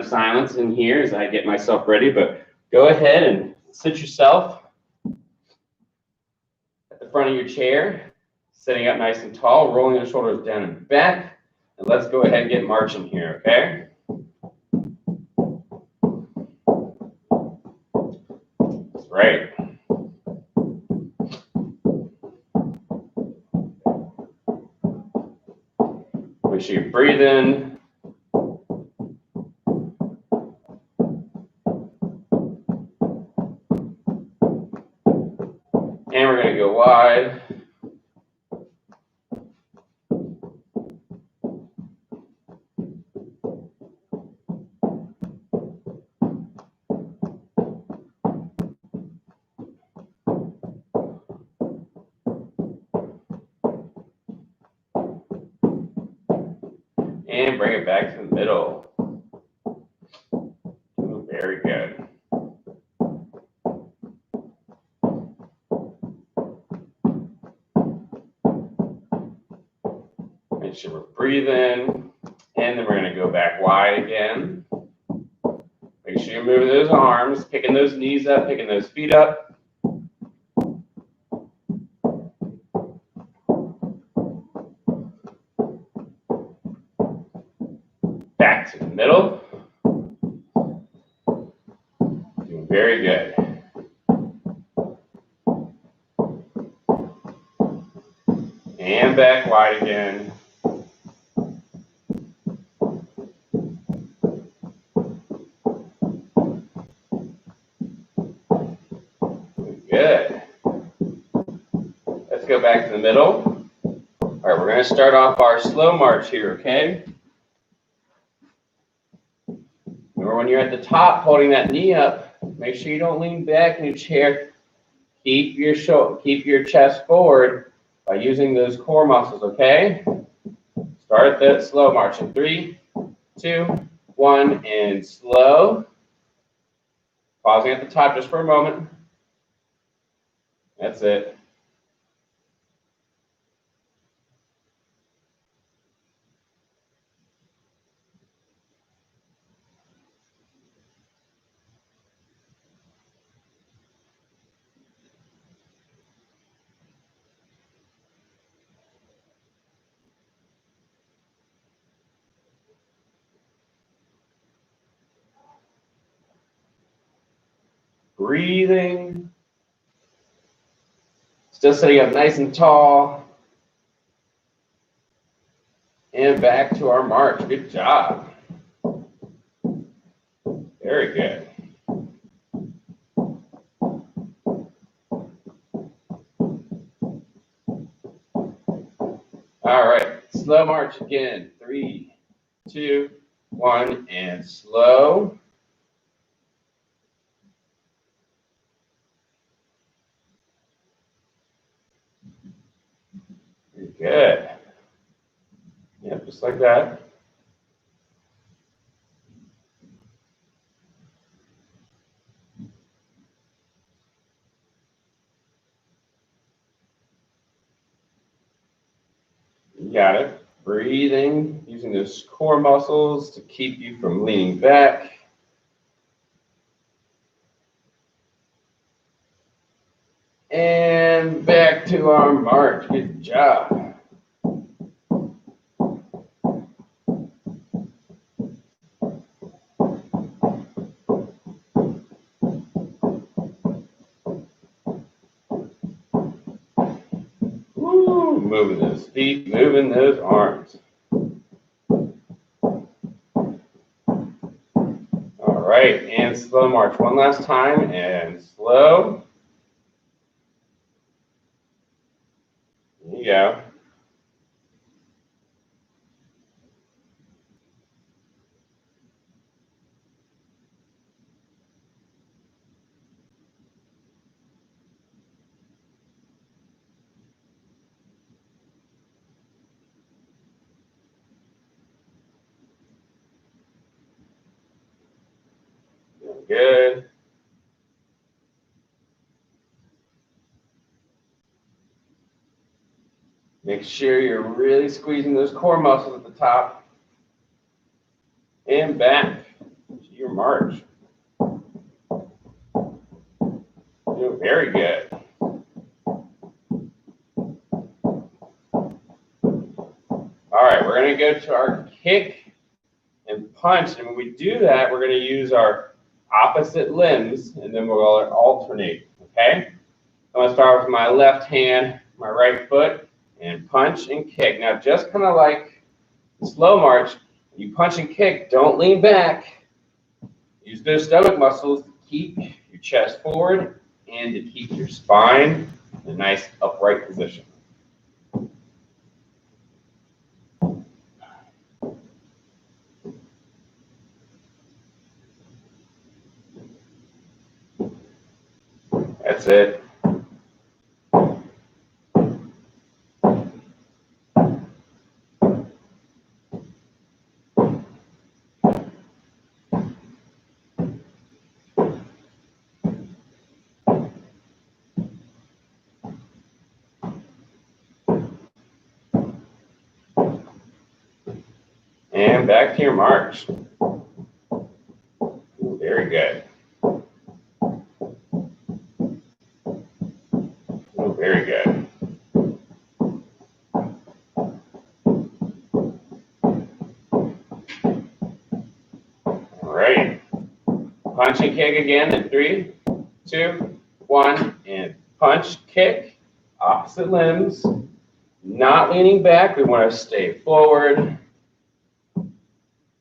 silence in here as I get myself ready, but go ahead and sit yourself at the front of your chair, sitting up nice and tall, rolling your shoulders down and back, and let's go ahead and get marching here, okay? That's right. Make sure you breathe in. And we're going to go wide. And bring it back to the middle. Ooh, very good. Make sure we're breathing. And then we're going to go back wide again. Make sure you're moving those arms, picking those knees up, picking those feet up. Back to the middle. Doing very good. And back wide again. Good. Let's go back to the middle. All right, we're going to start off our slow march here, okay? Remember, when you're at the top, holding that knee up, make sure you don't lean back in your chair. Keep your chest forward by using those core muscles, okay? Start that slow march in 3, 2, 1, and slow. Pausing at the top just for a moment. That's it. Breathing. Still sitting up nice and tall. And back to our march. Good job. Very good. All right, slow march again. 3, 2, 1, and slow. Good. Yep, just like that. You got it. Breathing, using those core muscles to keep you from leaning back. And back to our march. Good job. Woo, moving those feet, moving those arms. All right, and slow march one last time, and slow. There you go. Good. Make sure you're really squeezing those core muscles at the top and back. march. Very good. All right, we're going to go to our kick and punch. And when we do that, we're going to use our opposite limbs, and then we'll alternate, okay? I'm going to start with my left hand, my right foot, and punch and kick. Now, just kind of like the slow march, you punch and kick, don't lean back. Use those stomach muscles to keep your chest forward and to keep your spine in a nice upright position. That's it. And back to your march. Ooh, very good. Ooh, very good. All right. Punch and kick again in 3, 2, 1, and punch, kick, opposite limbs. Not leaning back. We want to stay forward.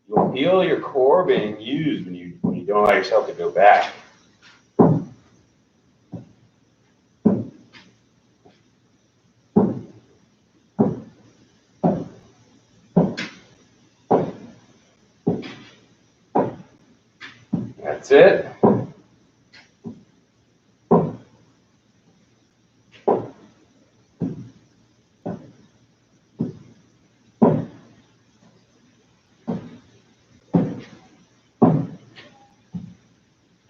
You'll feel your core being used when you don't allow yourself to go back. That's it.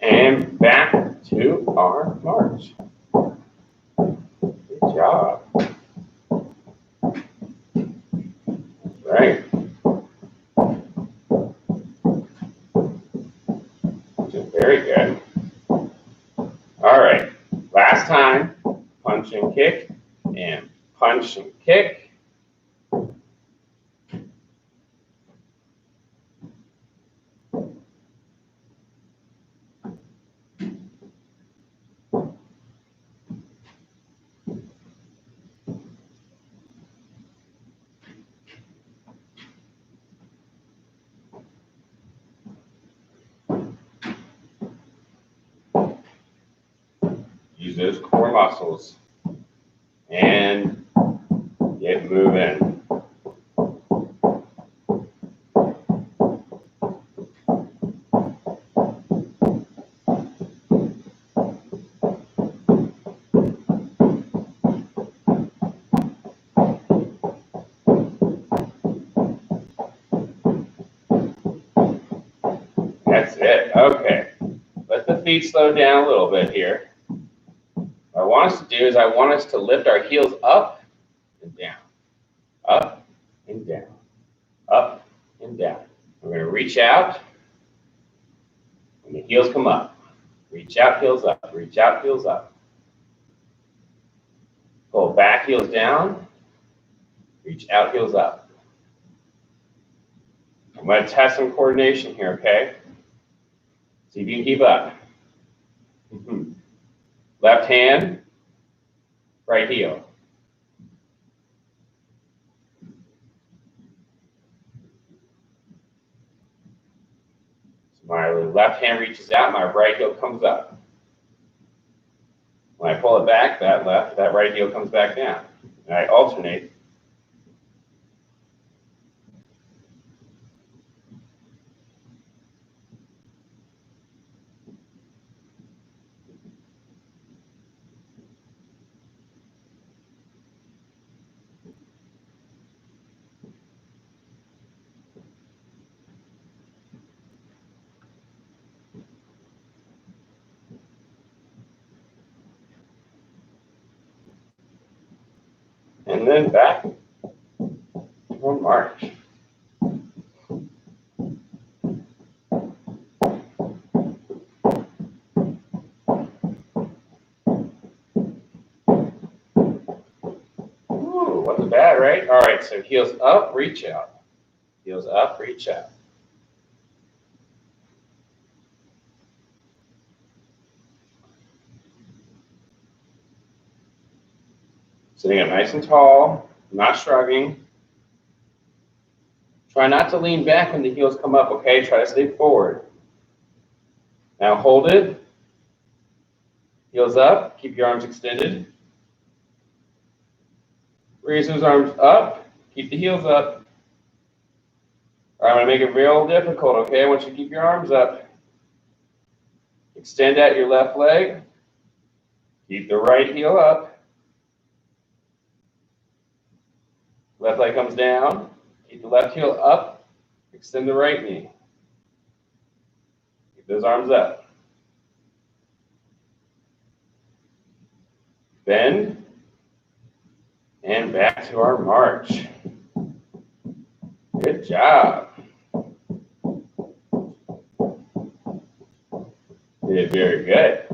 And back to our march. Good job. Right. Very good. All right. Last time, punch and kick, and punch and kick. Use those core muscles and get moving. That's it. Okay. Let the feet slow down a little bit here. What I want us to do is I want us to lift our heels up and down, up and down, up and down. We're going to reach out, and the heels come up. Reach out, heels up, reach out, heels up. Pull back, heels down, reach out, heels up. I'm going to test some coordination here, okay? See if you can keep up. Left hand, right heel. So my left hand reaches out, my right heel comes up. When I pull it back, that right heel comes back down. And I alternate. And then back for march. wasn't bad, right? All right, so heels up, reach out. Heels up, reach out. Sitting up nice and tall, not shrugging. Try not to lean back when the heels come up, okay? Try to stay forward. Now hold it. Heels up, keep your arms extended. Raise those arms up, keep the heels up. All right, I'm gonna make it real difficult, okay? I want you to keep your arms up. Extend out your left leg. Keep the right heel up. Left leg comes down. Keep the left heel up. Extend the right knee. Keep those arms up. Bend. And back to our march. Good job. You did very good.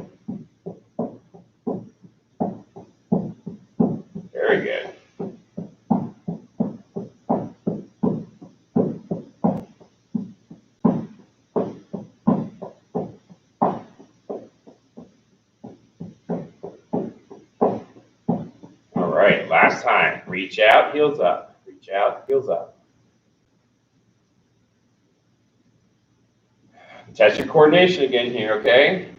Very good. All right, last time. Reach out, heels up. Reach out, heels up. Test your coordination again here, okay? I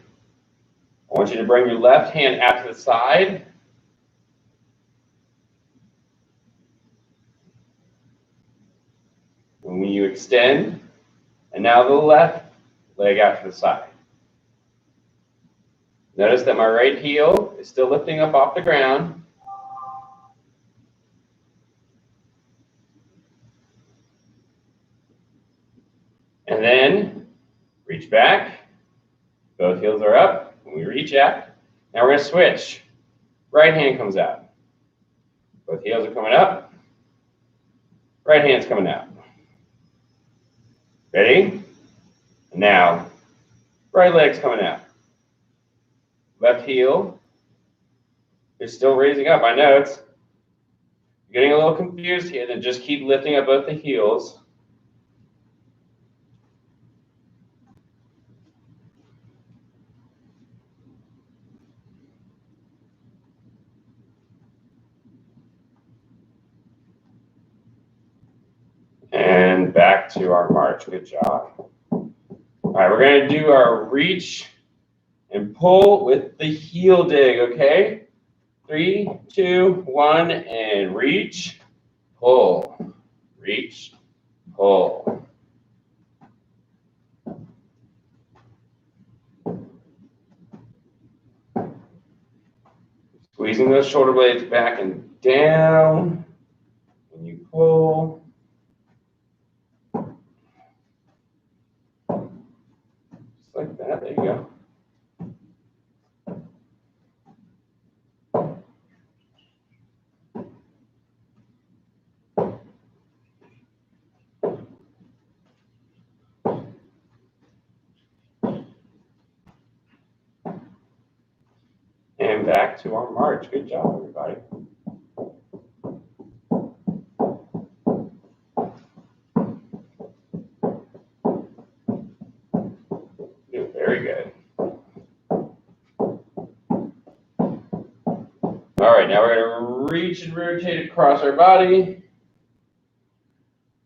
want you to bring your left hand out to the side. And when you extend, and now the left leg out to the side. Notice that my right heel is still lifting up off the ground. And then reach back. Both heels are up. When we reach out, now we're going to switch. Right hand comes out. Both heels are coming up. Right hand's coming out. Ready? And now, right leg's coming out. Left heel is still raising up. I know it's getting a little confused here. Then just keep lifting up both the heels. And back to our march. Good job. All right, we're going to do our reach and pull with the heel dig, okay? 3, 2, 1, and reach, pull, reach, pull. Squeezing those shoulder blades back and down when you pull. Just like that, there you go. And back to our march. Good job, everybody. Doing very good. All right, now we're going to reach and rotate across our body,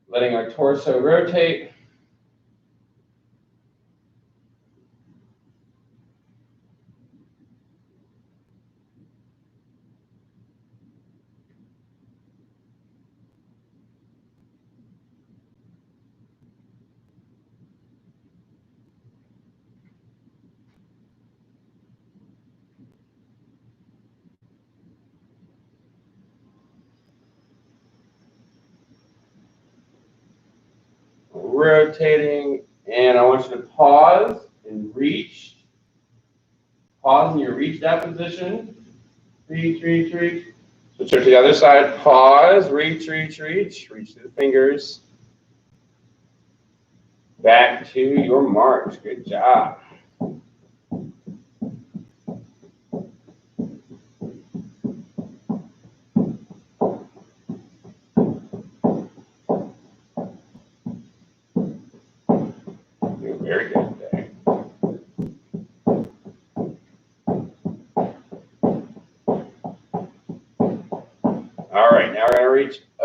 letting our torso rotate. Rotating, and I want you to pause and reach. Pause in your reach out position. Reach, reach, reach. Switch to the other side. Pause, reach, reach, reach. Reach through the fingers. Back to your march. Good job.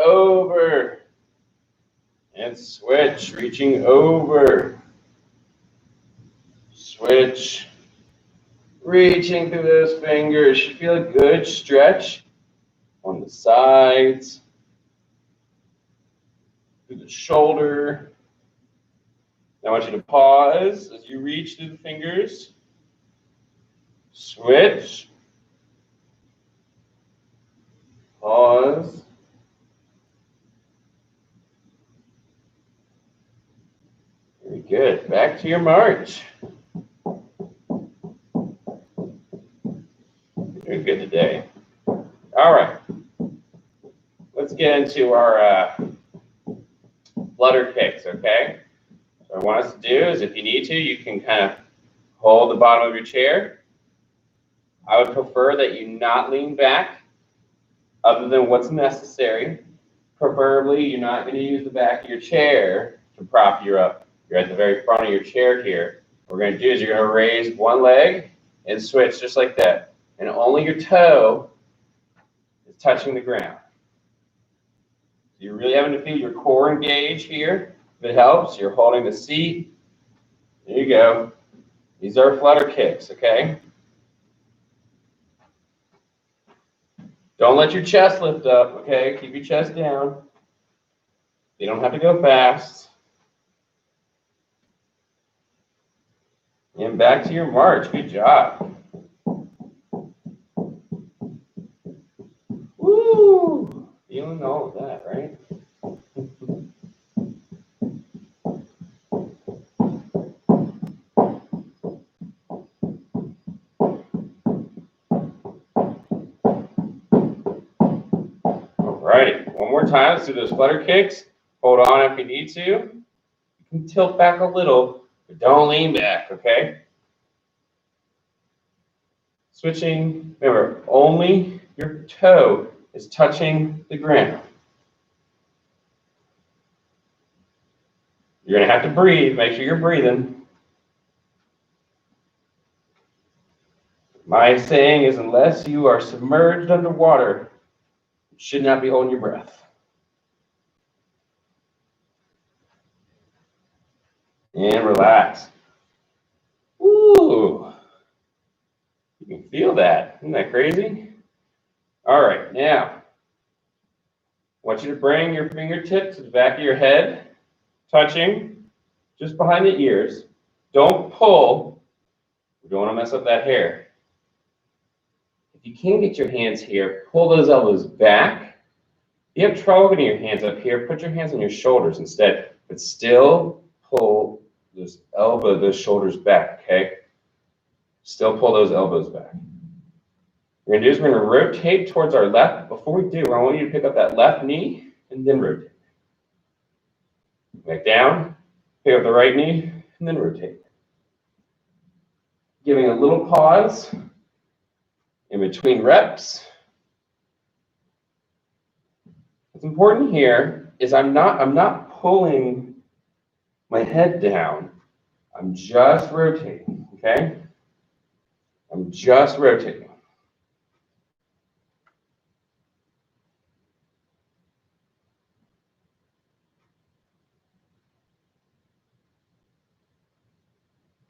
over. And switch, reaching over. Switch, reaching through those fingers. You feel a good stretch on the sides, through the shoulder. Now I want you to pause as you reach through the fingers. Switch. Pause. Very good. Back to your march. Doing good today. All right. Let's get into our flutter kicks, okay? So what I want us to do is, if you need to, you can kind of hold the bottom of your chair. I would prefer that you not lean back other than what's necessary. Preferably, you're not going to use the back of your chair to prop you up. You're at the very front of your chair here. What we're going to do is you're going to raise one leg and switch just like that. And only your toe is touching the ground. So you're really having to feel your core engage here. If it helps, you're holding the seat. There you go. These are flutter kicks, okay? Don't let your chest lift up, okay? Keep your chest down. You don't have to go fast. And back to your march. Good job. Woo! Feeling all of that, right? Alrighty, one more time. Let's do those flutter kicks. Hold on if you need to. You can tilt back a little, but don't lean back, okay? Switching, remember, only your toe is touching the ground. You're going to have to breathe. Make sure you're breathing. My saying is, unless you are submerged underwater, you should not be holding your breath. And relax. Woo! You can feel that. Isn't that crazy? All right, now, I want you to bring your fingertips to the back of your head, touching just behind the ears. Don't pull. We don't want to mess up that hair. If you can get your hands here, pull those elbows back. If you have trouble getting your hands up here, put your hands on your shoulders instead, but still pull those shoulders back, okay? Still pull those elbows back. What we're going to do is we're going to rotate towards our left. Before we do, I want you to pick up that left knee and then rotate. Back down, pick up the right knee, and then rotate. Giving a little pause in between reps. What's important here is I'm not pulling my head down. I'm just rotating, okay? I'm just rotating.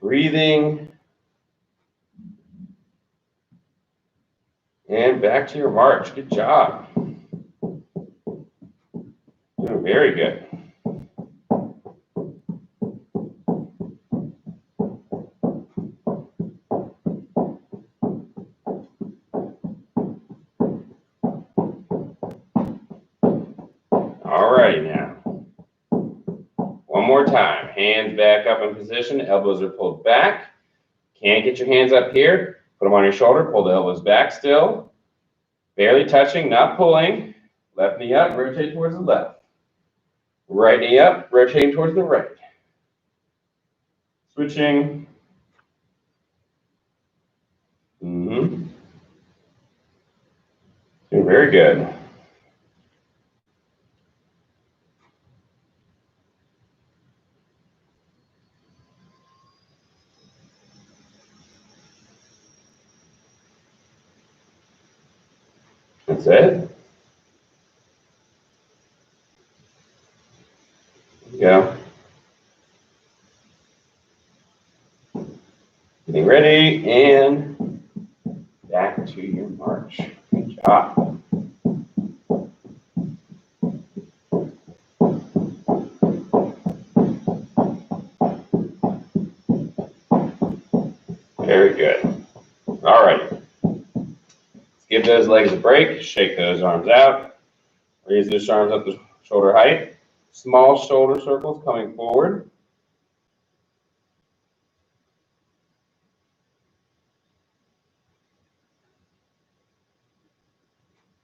Breathing. And back to your march. Good job. Doing very good. Alrighty now. One more time. Hands back up in position. Elbows are pulled back. Can't get your hands up here. Put them on your shoulder. Pull the elbows back still. Barely touching, not pulling. Left knee up, rotate towards the left. Right knee up, rotating towards the right. Switching. Doing very good. That's it. Getting ready and back to your march. Good job. Very good. All right. Let's give those legs a break. Shake those arms out. Raise those arms up to shoulder height. Small shoulder circles coming forward.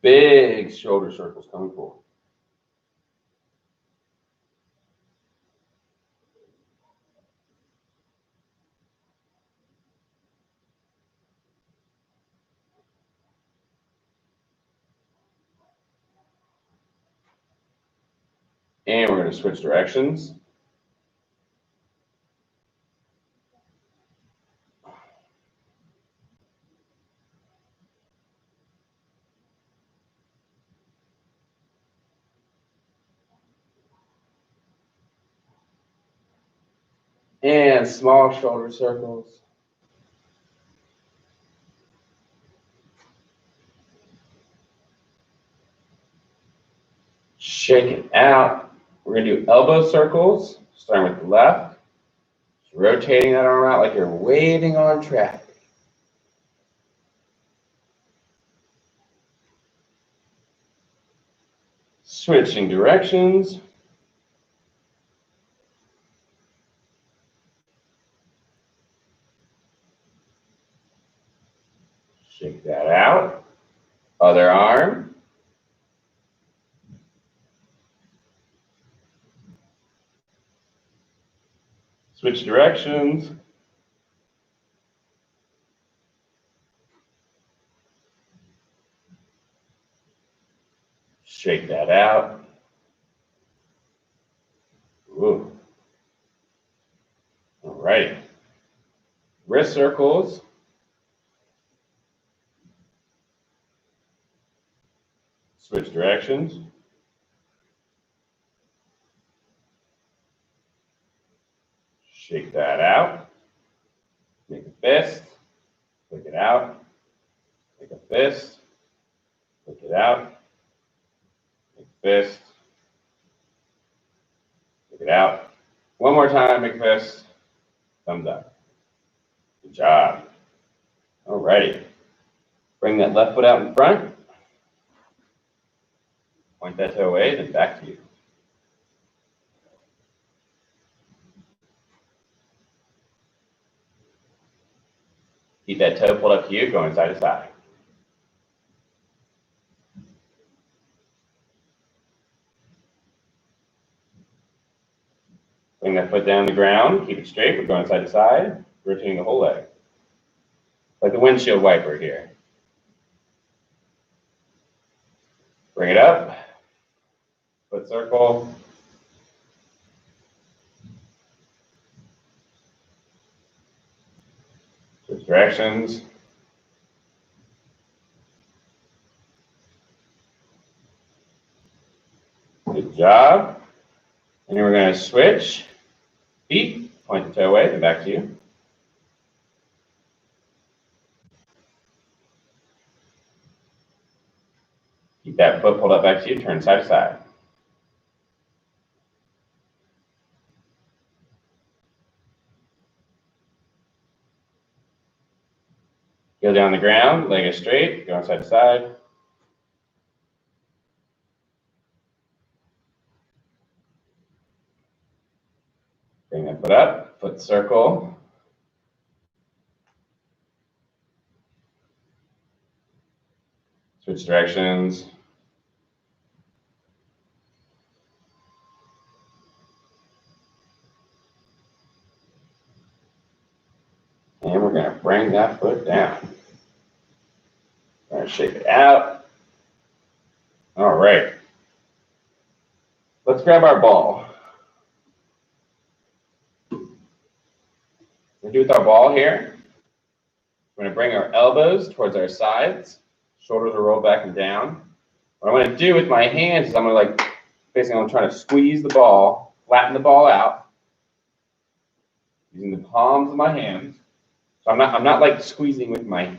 Big shoulder circles coming forward. And we're going to switch directions. And small shoulder circles. Shake it out. We're going to do elbow circles, starting with the left. Just rotating that arm out like you're waving on traffic. Switching directions. Shake that out. Other arm. Switch directions. Shake that out. Ooh. All right. Wrist circles. Switch directions. Shake that out. Make a fist. Flick it out. Make a fist. Flick it out. Make a fist. Flick it out. One more time, make a fist. Thumbs up. Good job. All righty. Bring that left foot out in front. Point that toe away, then back to you. Keep that toe pulled up to you, going side to side. Bring that foot down on the ground, keep it straight, we're going side to side, rotating the whole leg. Like the windshield wiper here. Bring it up, foot circle. Switch directions. Good job. And then we're going to switch feet, point the toe away, then back to you. Keep that foot pulled up back to you, turn side to side. Heel down the ground, leg is straight, going side to side. Bring that foot up, foot circle. Switch directions. And we're going to bring that foot down. We're going to shake it out. All right. Let's grab our ball. We're going to do with our ball here. We're going to bring our elbows towards our sides. Shoulders are rolled back and down. What I'm going to do with my hands is I'm going to basically I'm trying to squeeze the ball, flatten the ball out using the palms of my hands. So I'm not like squeezing with my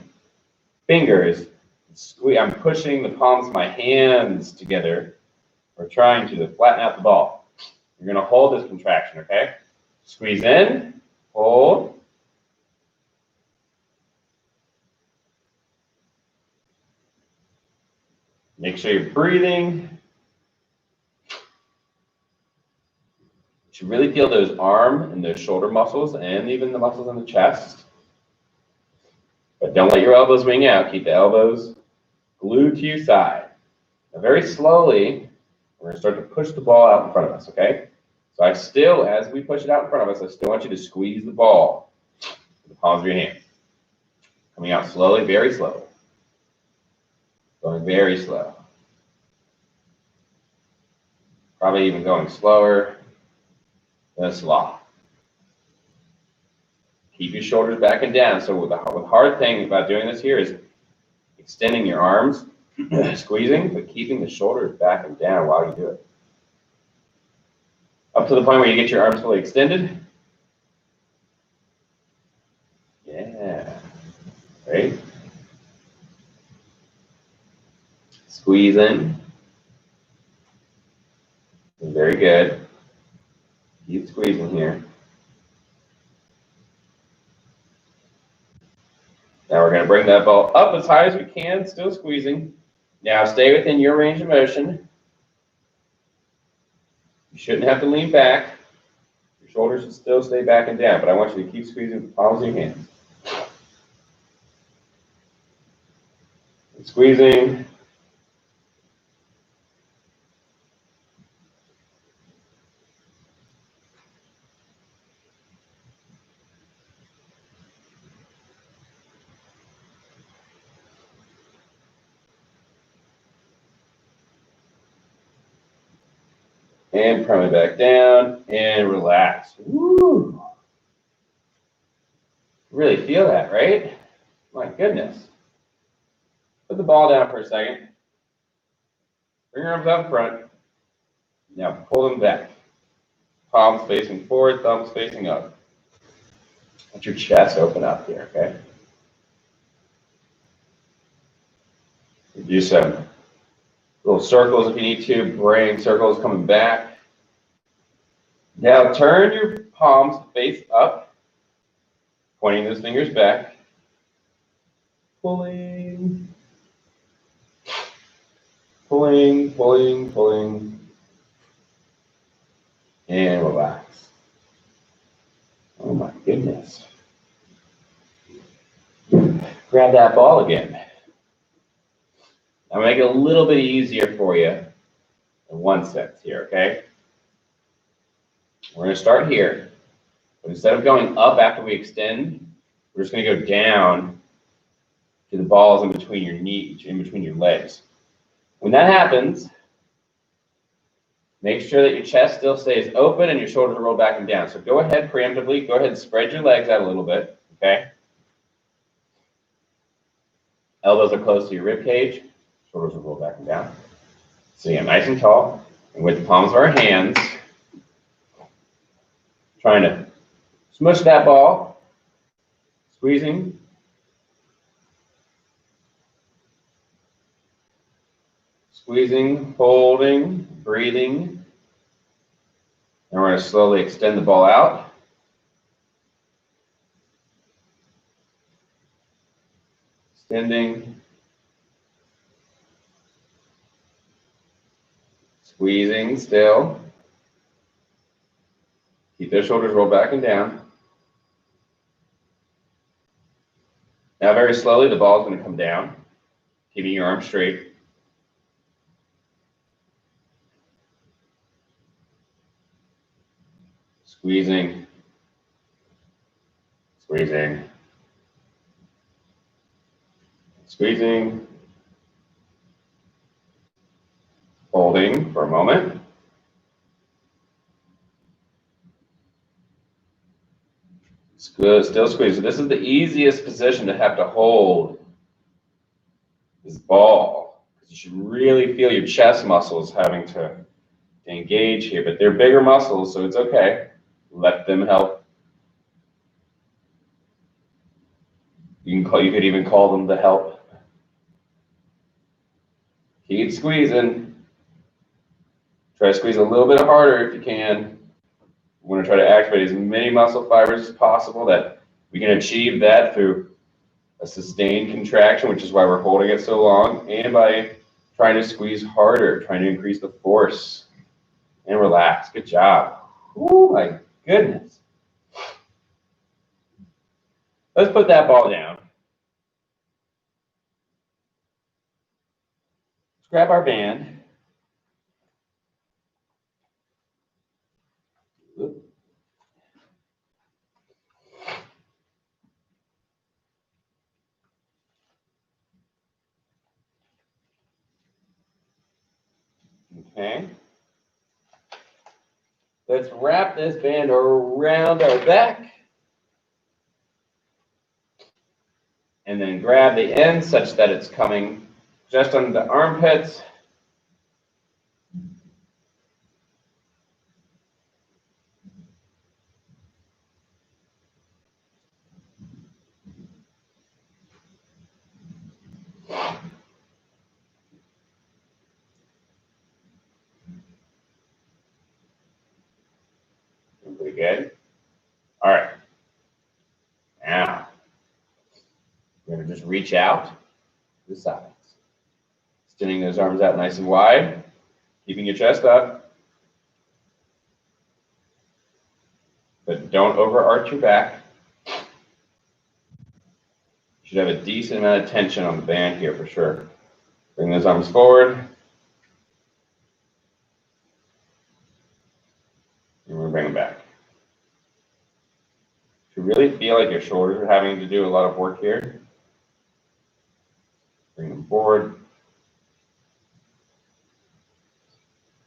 fingers. I'm pushing the palms of my hands together. We're trying to flatten out the ball. You're going to hold this contraction, okay? Squeeze in, hold. Make sure you're breathing. You should really feel those arm and those shoulder muscles and even the muscles in the chest. But don't let your elbows wing out. Keep the elbows glued to your side. Now very slowly, we're going to start to push the ball out in front of us, okay? So I still, as we push it out in front of us, I still want you to squeeze the ball with the palms of your hands. Coming out slowly, very slowly. Going very slow. Probably even going slower than a sloth. Keep your shoulders back and down. So the hard thing about doing this here is extending your arms, squeezing, but keeping the shoulders back and down while you do it. Up to the point where you get your arms fully extended. Yeah. Right? Squeeze in. Very good. Keep squeezing here. Now we're going to bring that ball up as high as we can, still squeezing. Now stay within your range of motion. You shouldn't have to lean back. Your shoulders should still stay back and down, but I want you to keep squeezing with the palms of your hands. And squeezing. And probably back down and relax. Woo! Really feel that, right? My goodness. Put the ball down for a second. Bring your arms up front. Now pull them back. Palms facing forward, thumbs facing up. Let your chest open up here, okay? Do some little circles if you need to, brain circles coming back. Now turn your palms face up, pointing those fingers back. Pulling, pulling, pulling, pulling. And relax. Oh my goodness. Grab that ball again. I'm going to make it a little bit easier for you in one sense here, okay? We're going to start here. But instead of going up after we extend, we're just going to go down to the balls in between your knees, in between your legs. When that happens, make sure that your chest still stays open and your shoulders are rolled back and down. So go ahead preemptively, go ahead and spread your legs out a little bit, okay? Elbows are close to your rib cage, shoulders are rolled back and down. Sitting up nice and tall, and with the palms of our hands, trying to smush that ball, squeezing. Squeezing, holding, breathing. And we're going to slowly extend the ball out. Extending. Squeezing still. Keep those shoulders rolled back and down. Now very slowly the ball is going to come down, keeping your arms straight. Squeezing, squeezing, squeezing, holding for a moment. Still squeezing. This is the easiest position to have to hold this ball, because you should really feel your chest muscles having to engage here, but they're bigger muscles, so it's okay. Let them help. You could even call them to help. Keep squeezing. Try to squeeze a little bit harder if you can. We want to try to activate as many muscle fibers as possible. That we can achieve that through a sustained contraction, which is why we're holding it so long, and by trying to squeeze harder, trying to increase the force. And relax. Good job. Oh my goodness. Let's put that ball down. Let's grab our band. Okay. Let's wrap this band around our back. And then grab the end such that it's coming just under the armpits. Pretty good. All right. Now, we're going to just reach out to the sides. Extending those arms out nice and wide. Keeping your chest up. But don't overarch your back. You should have a decent amount of tension on the band here for sure. Bring those arms forward. And we're going to bring them back. If you really feel like your shoulders are having to do a lot of work here, bring them forward.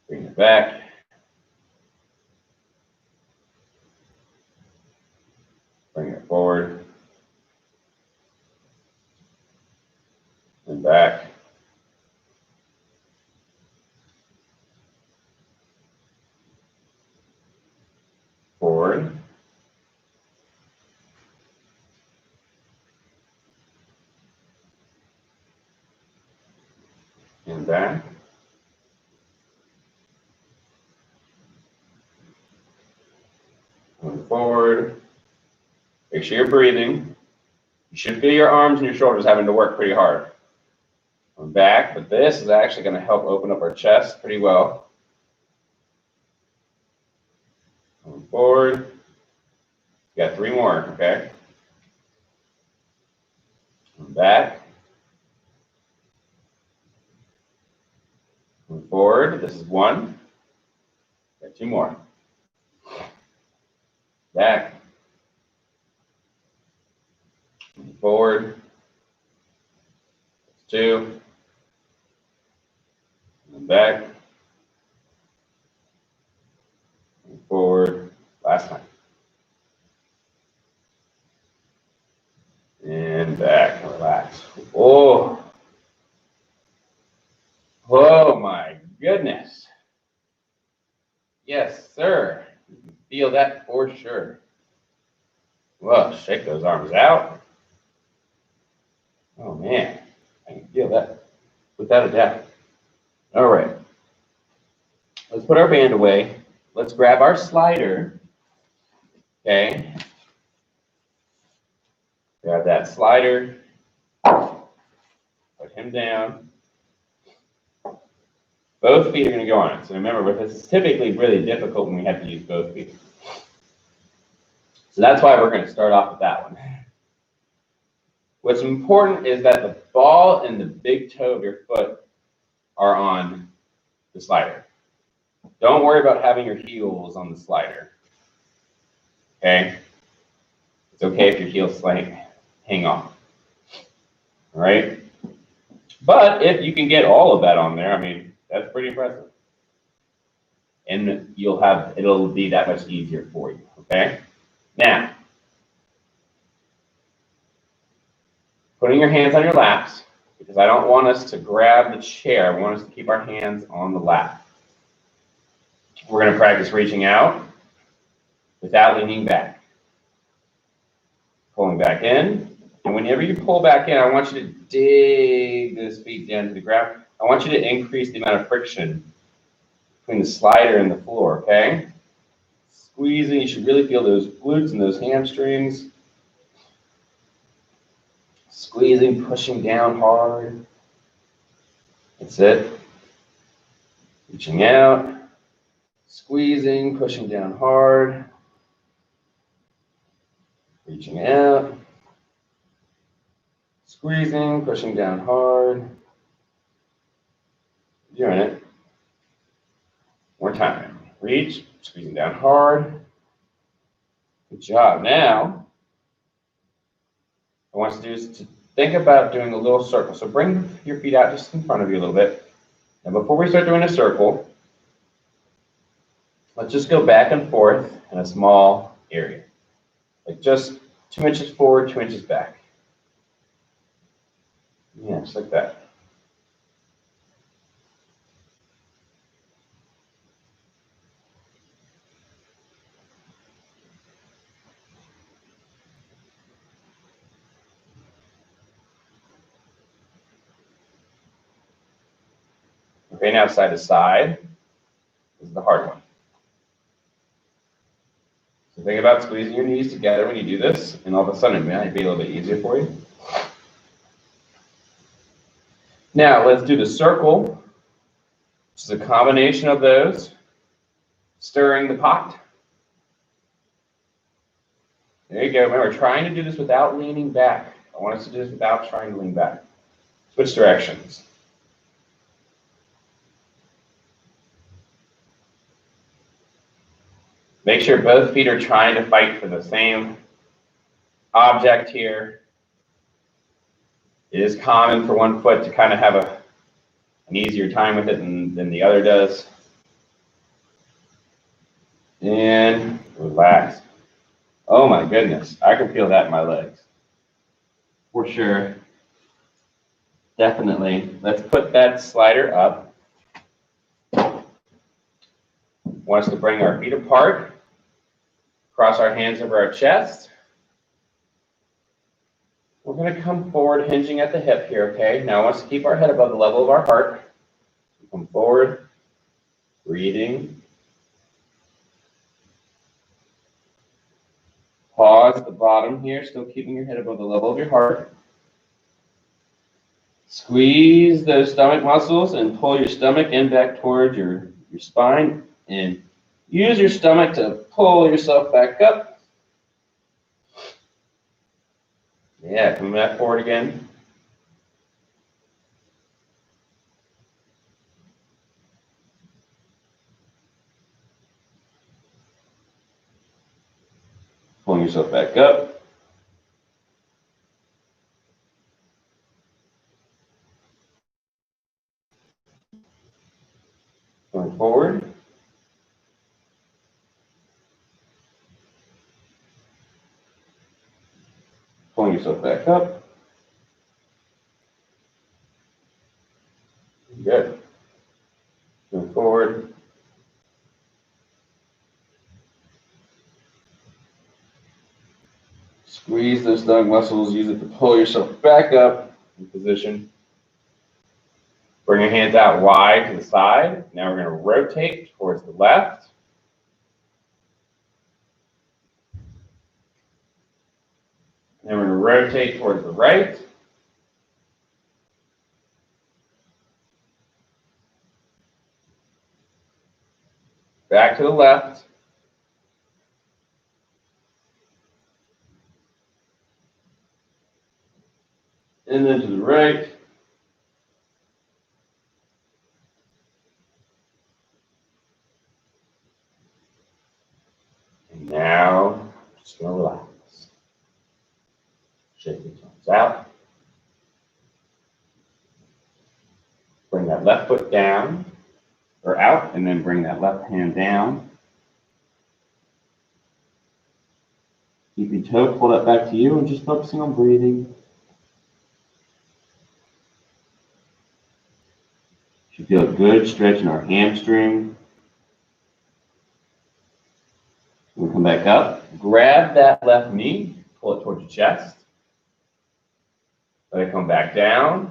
Bring it back. Bring it forward. And back. Forward. And back. And forward. Make sure you're breathing. You should feel your arms and your shoulders having to work pretty hard. I'm back, but this is actually going to help open up our chest pretty well. Come forward. You got 3 more, okay? I'm back. Come forward. This is 1. Got 2 more. Back. Come forward. 2. And back. And forward. Last time. And back. Relax. Oh. Oh my goodness. Yes, sir. You can feel that for sure. Well, shake those arms out. Oh man, I can feel that without a doubt. All right. Let's put our band away. Let's grab our slider. Okay. Grab that slider. Put him down. Both feet are going to go on it. So remember, this is typically really difficult when we have to use both feet. So that's why we're going to start off with that one. What's important is that the ball and the big toe of your foot are on the slider. Don't worry about having your heels on the slider. Okay? It's okay if your heels hang off. All right? But if you can get all of that on there, I mean, that's pretty impressive. And it'll be that much easier for you. Okay? Now, putting your hands on your laps, because I don't want us to grab the chair. I want us to keep our hands on the lap. We're going to practice reaching out without leaning back. Pulling back in And whenever you pull back in, I want you to dig those feet down to the ground. I want you to increase the amount of friction between the slider and the floor, okay? Squeezing, you should really feel those glutes and those hamstrings. Squeezing, pushing down hard. That's it. Reaching out. Squeezing, pushing down hard. Reaching out. Squeezing, pushing down hard. You're doing it. More time. Reach, squeezing down hard. Good job. Now, what I want you to do is to think about doing a little circle. So bring your feet out just in front of you a little bit. And before we start doing a circle, let's just go back and forth in a small area. Like just 2 inches forward, 2 inches back. Yeah, just like that. Okay, now side to side. This is the hard one. So think about squeezing your knees together when you do this, and all of a sudden it might be a little bit easier for you. Now let's do the circle, which is a combination of those. Stirring the pot. There you go. Remember, trying to do this without leaning back. I want us to do this without trying to lean back. Switch directions. Make sure both feet are trying to fight for the same object here. It is common for one foot to kind of have an easier time with it than the other does. And relax. Oh my goodness, I can feel that in my legs. For sure. Definitely. Let's put that slider up. Want us to bring our feet apart. Cross our hands over our chest. We're going to come forward, hinging at the hip here, okay? Now I want us to keep our head above the level of our heart. Come forward, breathing. Pause at the bottom here, still keeping your head above the level of your heart. Squeeze those stomach muscles and pull your stomach in back towards your spine. And use your stomach to pull yourself back up. Yeah, come back forward again. Pulling yourself back up. Going forward. Pulling yourself back up. Good. Going forward. Squeeze those stomach muscles. Use it to pull yourself back up in position. Bring your hands out wide to the side. Now we're going to rotate towards the left. Then we're going to rotate towards the right. Back to the left. And then to the right. And now, just going to relax. Shake your toes out. Bring that left foot down, or out, and then bring that left hand down. Keep your toe, pull that back to you, and just focusing on breathing. Should feel a good stretch in our hamstring. We'll come back up. Grab that left knee, pull it towards your chest. Let it come back down.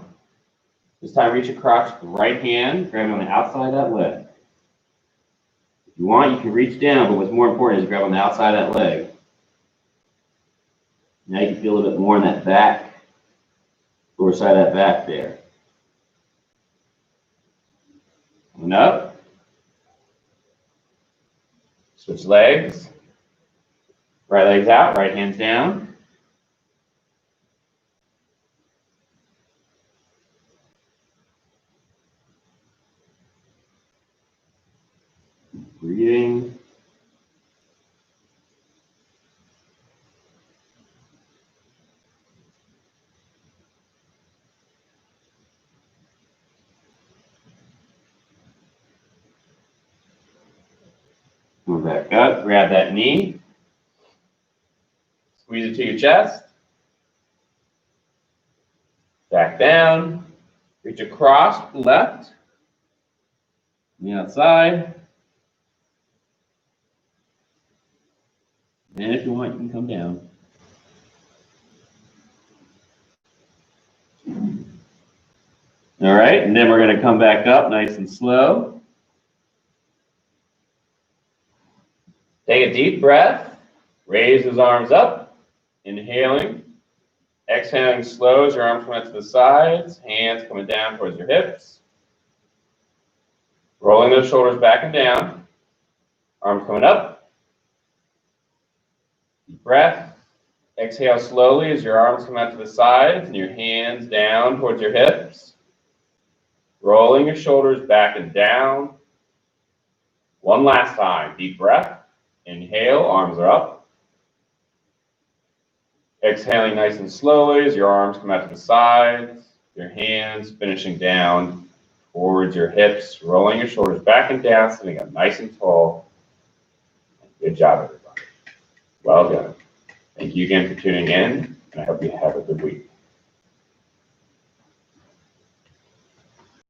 This time reach across with the right hand, grab it on the outside of that leg. If you want, you can reach down, but what's more important is grab on the outside of that leg. Now you can feel a little bit more in that back, lower side of that back there. Coming up. Switch legs. Right leg's out, right hand's down. Breathing. Come back up, grab that knee. Squeeze it to your chest. Back down. Reach across, left. On the outside. And if you want, you can come down. All right, and then we're going to come back up nice and slow. Take a deep breath. Raise those arms up. Inhaling. Exhaling slow as your arms come out to the sides. Hands coming down towards your hips. Rolling those shoulders back and down. Arms coming up. Deep breath. Exhale slowly as your arms come out to the sides and your hands down towards your hips. Rolling your shoulders back and down. One last time. Deep breath. Inhale, arms are up. Exhaling nice and slowly as your arms come out to the sides. Your hands finishing down towards your hips. Rolling your shoulders back and down, sitting up nice and tall. Good job, everybody. Well done. Thank you again for tuning in, and I hope you have a good week.